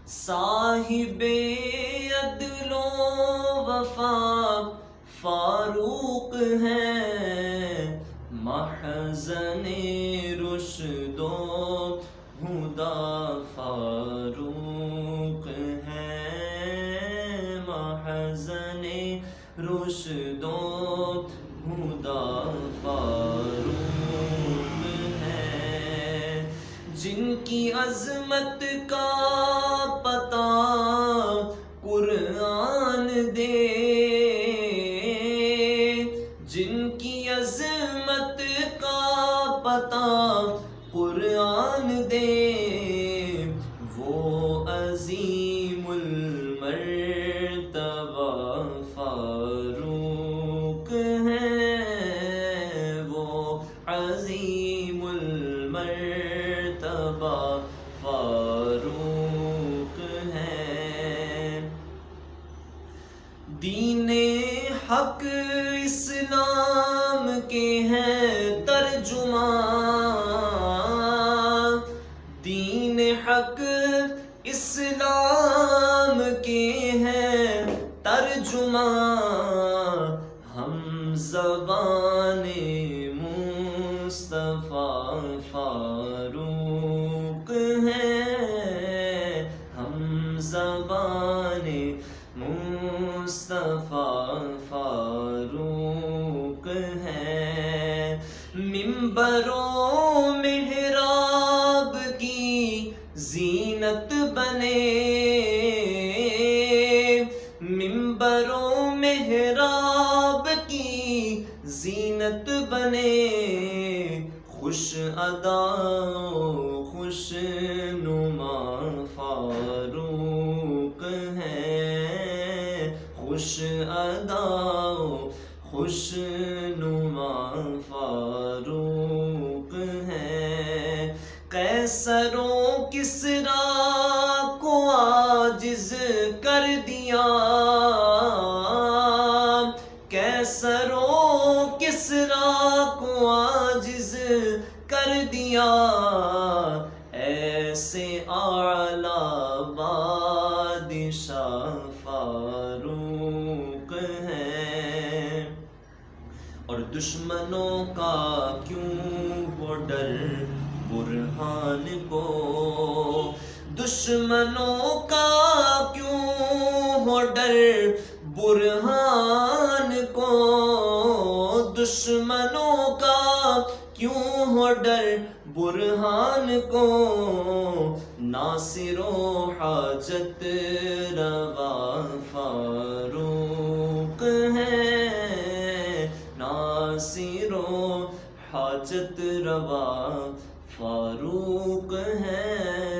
صاحب عدل و وفا فاروق ہیں، محزن رشد و ہدا فاروق ہیں، محزن رشد و ہدا فاروق ہیں، جن کی عظمت کا پتہ قرآن دے، جن کی عظمت کا پتہ قرآن دے، وہ عظیم المرتبہ فاروق ہیں، وہ عظیم المرتبہ فاروق ہیں۔ دین حق اسلام کے ہیں ترجمان، دین حق اسلام کے ہیں ترجمان، ہم زبان مصطفیٰ فاروق ہیں، ہم زبان مصطفیٰ فاروق ہیں۔ منبر و محراب کی زینت بنے، منبر و محراب کی زینت بنے، خوش ادا خوش نما فاروق ہیں، خوش ادا خوش نما فاروق ہیں۔ قیصر و کسریٰ کو عاجز کر دیا، قیصر و کسریٰ کو عاجز کر دیا، ایسے اعلیٰ بادشاہ فاروق ہیں۔ اور دشمنوں کا کیوں وہ ڈر برہان کو، دشمنوں کا کیوں ہو ڈر برہان کو، دشمنوں کا کیوں ہو ڈر برہان کو، ناصر و حاجت روا فاروق ہیں، ناصر و حاجت روا فاروق ہیں۔